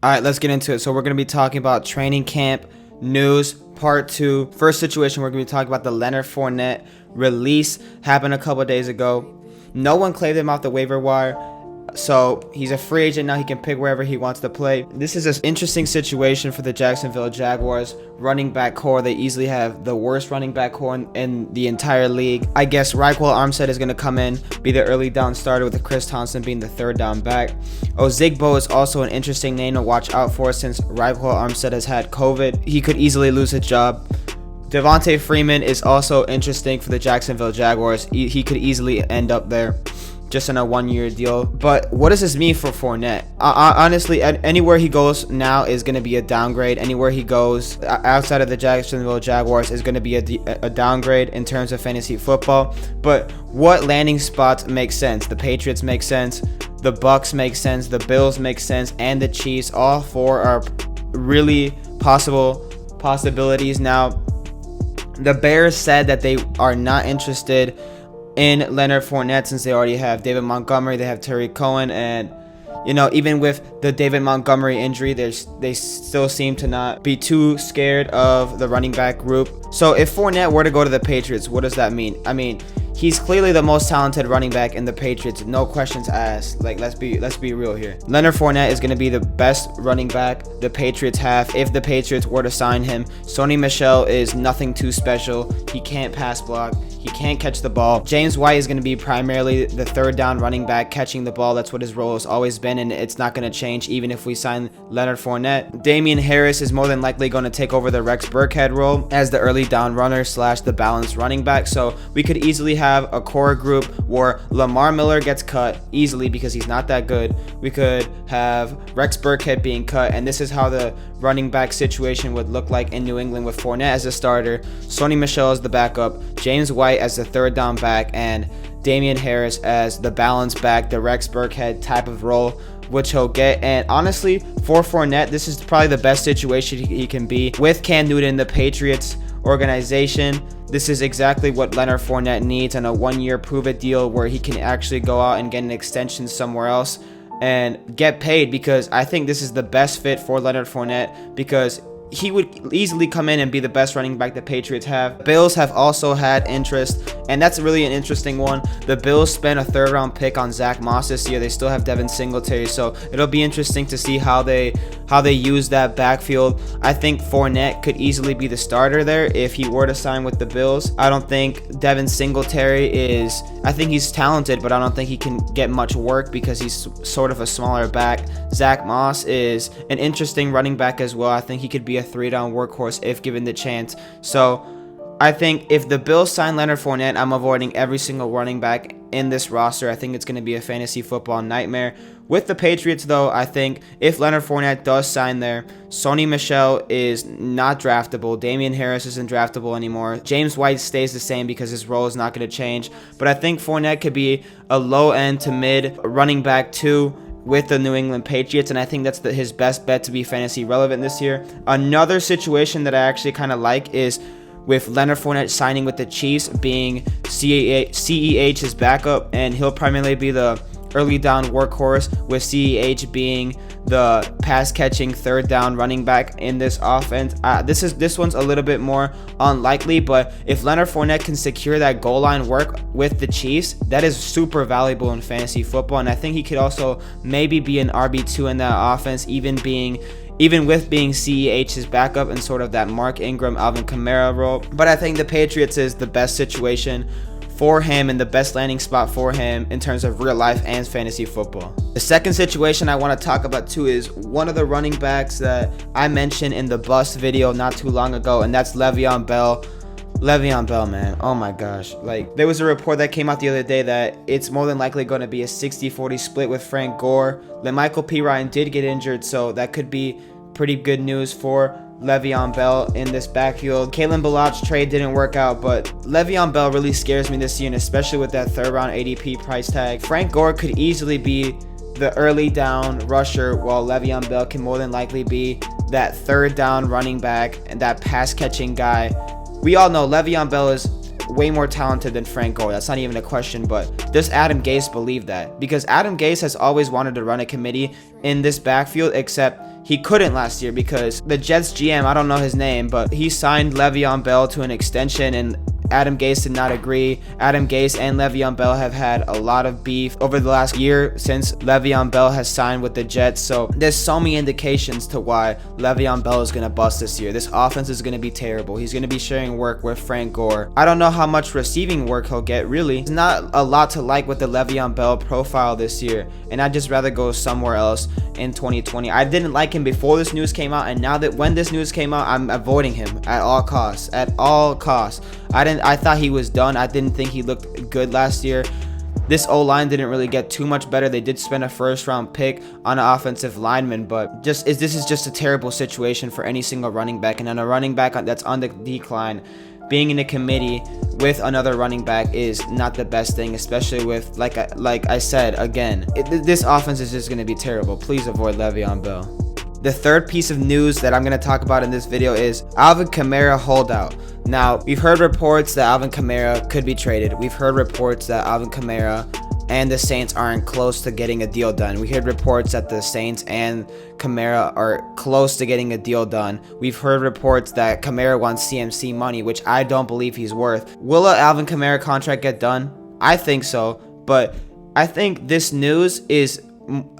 All right, let's get into it. So we're going to be talking about training camp news part 2. First situation, we're going to be talking about the Leonard Fournette release. Happened a couple days ago. No one claimed him off the waiver wire. So he's a free agent now. He can pick wherever he wants to play. This is an interesting situation for the Jacksonville Jaguars running back core. They easily have the worst running back core in the entire league. I guess Reagor is going to come in, be the early down starter, with Chris Thompson being the third down back. Ozigbo is also an interesting name to watch out for since Reagor has had COVID. He could easily lose his job. Devontae Freeman is also interesting for the Jacksonville Jaguars. He could easily end up there, just in a 1-year deal. But what does this mean for Fournette? Honestly, anywhere he goes now is going to be a downgrade. Anywhere he goes outside of the Jacksonville Jaguars is going to be a downgrade in terms of fantasy football. But what landing spots make sense? The Patriots make sense, the Bucks make sense, the Bills make sense, and the Chiefs. All four are really possibilities. Now, the Bears said that they are not interested in Leonard Fournette since they already have David Montgomery, they have Terry Cohen, and even with the David Montgomery injury, they still seem to not be too scared of the running back group. So if Fournette were to go to the Patriots, what does that mean? I mean, he's clearly the most talented running back in the Patriots, no questions asked. Like, let's be real here. Leonard Fournette is going to be the best running back the Patriots have if the Patriots were to sign him. Sony Michel is nothing too special. He can't pass block. He can't catch the ball. James White is going to be primarily the third down running back, catching the ball. That's what his role has always been, and it's not going to change even if we sign Leonard Fournette. Damian Harris is more than likely going to take over the Rex Burkhead role as the early down runner / the balanced running back. So we could easily have a core group where Lamar Miller gets cut easily because he's not that good. We could have Rex Burkhead being cut, and this is how the running back situation would look like in New England, with Fournette as a starter, Sony Michel as the backup, James White as the third down back, and Damian Harris as the balanced back, the Rex Burkhead type of role, which he'll get. And honestly, for Fournette, this is probably the best situation he can be with Cam Newton, the Patriots organization. This is exactly what Leonard Fournette needs on a 1-year prove-it deal where he can actually go out and get an extension somewhere else and get paid, because I think this is the best fit for Leonard Fournette, because he would easily come in and be the best running back the Patriots have. Bills have also had interest, and that's really an interesting one. The Bills spent a third-round pick on Zach Moss this year. They still have Devin Singletary, so it'll be interesting to see how they use that backfield. I think Fournette could easily be the starter there if he were to sign with the Bills. I don't think Devin Singletary is... I think he's talented, but I don't think he can get much work because he's sort of a smaller back. Zach Moss is an interesting running back as well. I think he could be a 3-down workhorse if given the chance. So I think if the Bills sign Leonard Fournette, I'm avoiding every single running back in this roster. I think it's going to be a fantasy football nightmare. With the Patriots, though, I think if Leonard Fournette does sign there, Sony Michel is not draftable. Damian Harris isn't draftable anymore. James White stays the same because his role is not going to change. But I think Fournette could be a low-end to mid running back 2 with the New England Patriots, and I think that's his best bet to be fantasy relevant this year. Another situation that I actually kind of like is with Leonard Fournette signing with the Chiefs, being CEH his backup, and he'll primarily be the early down workhorse, with CEH being the pass catching third down running back in this offense. This one's a little bit more unlikely, but if Leonard Fournette can secure that goal line work with the Chiefs, that is super valuable in fantasy football, and I think he could also maybe be an RB2 in that offense, even with being CEH's backup and sort of that Mark Ingram, Alvin Kamara role. But I think the Patriots is the best situation for him and the best landing spot for him in terms of real life and fantasy football. The second situation I want to talk about too is one of the running backs that I mentioned in the bust video not too long ago, and that's Le'Veon Bell. Le'Veon Bell, man, oh my gosh. Like, there was a report that came out the other day that it's more than likely going to be a 60-40 split with Frank Gore. Michael P. Ryan did get injured, so that could be pretty good news for Le'Veon Bell in this backfield. Kalen Ballage's trade didn't work out, but Le'Veon Bell really scares me this year, and especially with that third-round ADP price tag. Frank Gore could easily be the early down rusher, while Le'Veon Bell can more than likely be that third down running back and that pass-catching guy. We all know Le'Veon Bell is way more talented than Frank Gore. That's not even a question, but does Adam Gase believe that? Because Adam Gase has always wanted to run a committee in this backfield, except he couldn't last year because the Jets GM, I don't know his name, but he signed Le'Veon Bell to an extension, and Adam Gase did not agree. Adam Gase and Le'Veon Bell have had a lot of beef over the last year since Le'Veon Bell has signed with the Jets. So there's so many indications to why Le'Veon Bell is going to bust this year. This offense is going to be terrible. He's going to be sharing work with Frank Gore. I don't know how much receiving work he'll get, really. There's not a lot to like with the Le'Veon Bell profile this year, and I'd just rather go somewhere else in 2020. I didn't like him before this news came out, and now that when this news came out, I'm avoiding him at all costs. At all costs. I thought he was done. I didn't think he looked good last year. This O-line didn't really get too much better. They did spend a first-round pick on an offensive lineman, but this is just a terrible situation for any single running back. And on a running back that's on the decline, being in a committee with another running back is not the best thing, especially with, like I said, again, this offense is just going to be terrible. Please avoid Le'Veon Bell. The third piece of news that I'm going to talk about in this video is Alvin Kamara holdout. Now, we've heard reports that Alvin Kamara could be traded. We've heard reports that Alvin Kamara and the Saints aren't close to getting a deal done. We heard reports that the Saints and Kamara are close to getting a deal done. We've heard reports that Kamara wants CMC money, which I don't believe he's worth. Will an Alvin Kamara contract get done? I think so, but I think this news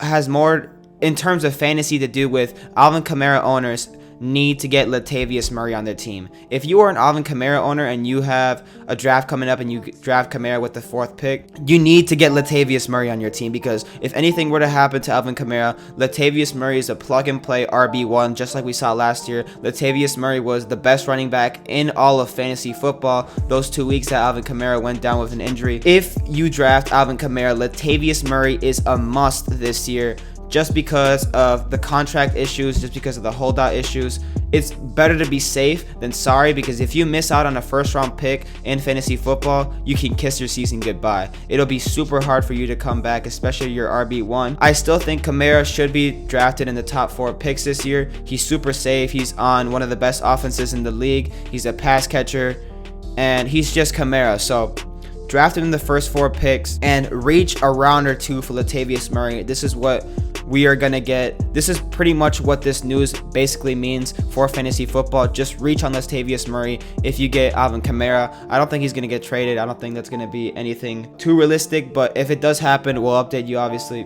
has more in terms of fantasy to do with Alvin Kamara owners need to get Latavius Murray on their team. If you are an Alvin Kamara owner and you have a draft coming up and you draft Kamara with the 4th pick, you need to get Latavius Murray on your team, because if anything were to happen to Alvin Kamara, Latavius Murray is a plug-and-play RB1 just like we saw last year. Latavius Murray was the best running back in all of fantasy football those 2 weeks that Alvin Kamara went down with an injury. If you draft Alvin Kamara, Latavius Murray is a must this year. Just because of the contract issues, just because of the holdout issues. It's better to be safe than sorry, because if you miss out on a first-round pick in fantasy football, you can kiss your season goodbye. It'll be super hard for you to come back, especially your RB1. I still think Kamara should be drafted in the top 4 picks this year. He's super safe. He's on one of the best offenses in the league. He's a pass catcher, and he's just Kamara. So draft him in the first 4 picks and reach a round or 2 for Latavius Murray. This is what we are going to get. This is pretty much what this news basically means for fantasy football. Just reach on Latavius Murray if you get Alvin Kamara. I don't think he's going to get traded. I don't think that's going to be anything too realistic, but if it does happen, we'll update you, obviously.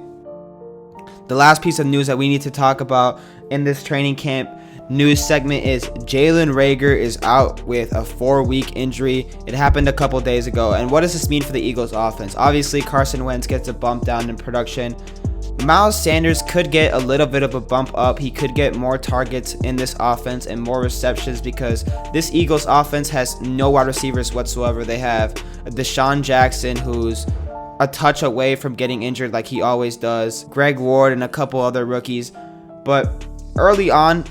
The last piece of news that we need to talk about in this training camp news segment is Jalen Reagor is out with a 4-week injury. It happened a couple days ago. And what does this mean for the Eagles offense? Obviously, Carson Wentz gets a bump down in production. Miles Sanders could get a little bit of a bump up. He could get more targets in this offense and more receptions, because this Eagles offense has no wide receivers whatsoever. They have Deshaun Jackson, who's a touch away from getting injured like he always does, Greg Ward, and a couple other rookies. But early on,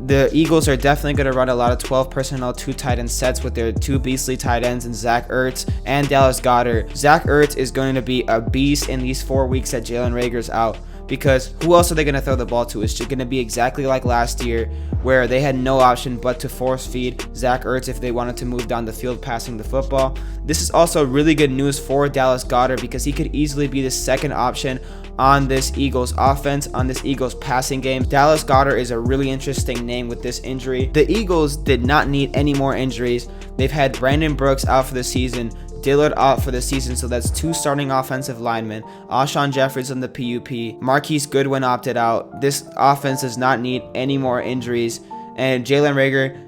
the Eagles are definitely going to run a lot of 12 personnel 2 tight end sets with their 2 beastly tight ends in Zach Ertz and Dallas Goedert. Zach Ertz is going to be a beast in these 4 weeks that Jalen Reagor's out, because who else are they going to throw the ball to? It's just going to be exactly like last year, where they had no option but to force feed Zach Ertz if they wanted to move down the field passing the football. This is also really good news for Dallas Goedert, because he could easily be the second option on this Eagles offense, on this Eagles passing game. Dallas Goedert is a really interesting name with this injury. The Eagles did not need any more injuries. They've had Brandon Brooks out for the season, Dillard out for the season, so that's 2 starting offensive linemen. Alshon Jeffries on the PUP. Marquise Goodwin opted out. This offense does not need any more injuries, and Jalen Reagor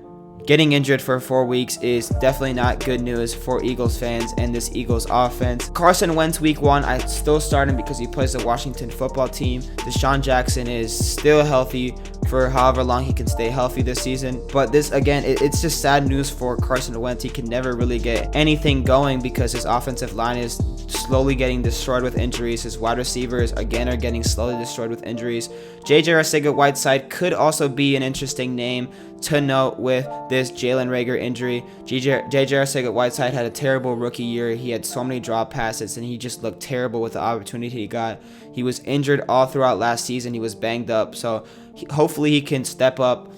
getting injured for 4 weeks is definitely not good news for Eagles fans and this Eagles offense. Carson Wentz week 1, I still start him because he plays the Washington football team. Deshaun Jackson is still healthy for however long he can stay healthy this season. But this, again, it's just sad news for Carson Wentz. He can never really get anything going because his offensive line is slowly getting destroyed with injuries. His wide receivers, again, are getting slowly destroyed with injuries. J.J. Arcega-Whiteside could also be an interesting name to note with this Jalen Reagor injury. J.J. Arcega-Whiteside had a terrible rookie year. He had so many drop passes, and he just looked terrible with the opportunity he got. He was injured all throughout last season. He was banged up, so hopefully he can step up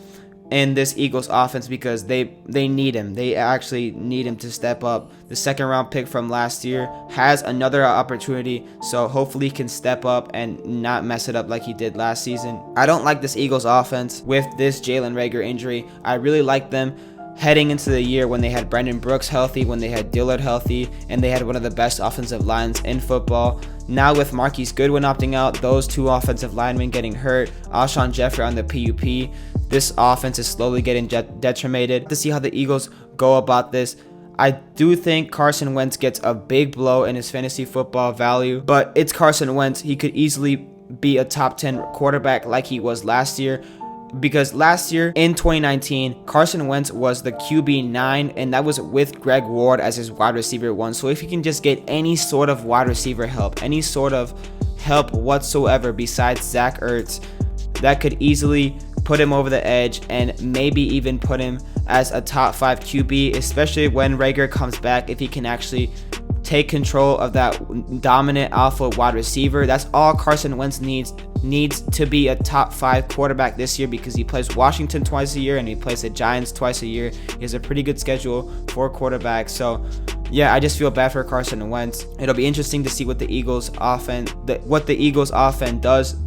in this Eagles offense because they need him. They actually need him to step up. The second round pick from last year has another opportunity, so hopefully he can step up and not mess it up like he did last season. I don't like this Eagles offense with this Jalen Reagor injury. I really like them heading into the year when they had Brandon Brooks healthy, when they had Dillard healthy, and they had one of the best offensive lines in football. Now with Marquise Goodwin opting out, those two offensive linemen getting hurt, Alshon Jeffrey on the PUP, this offense is slowly getting detrimented. To see how the Eagles go about this, I do think Carson Wentz gets a big blow in his fantasy football value, but it's Carson Wentz. He could easily be a top 10 quarterback like he was last year. Because last year in 2019, Carson Wentz was the QB9, and that was with Greg Ward as his wide receiver 1. So if he can just get any sort of wide receiver help, any sort of help whatsoever besides Zach Ertz, that could easily put him over the edge and maybe even put him as a top 5 QB, especially when Reagor comes back. If he can actually take control of that dominant alpha wide receiver, that's all Carson Wentz needs to be a top 5 quarterback this year, because he plays Washington twice a year and he plays the Giants twice a year. He has a pretty good schedule for quarterbacks. So yeah, I just feel bad for Carson Wentz. It'll be interesting to see what the Eagles offense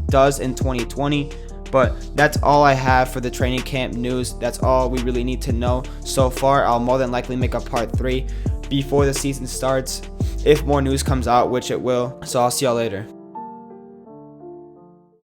does in 2020. But that's all I have for the training camp news. That's all we really need to know so far. I'll more than likely make a part 3 before the season starts if more news comes out, which it will. So I'll see y'all later.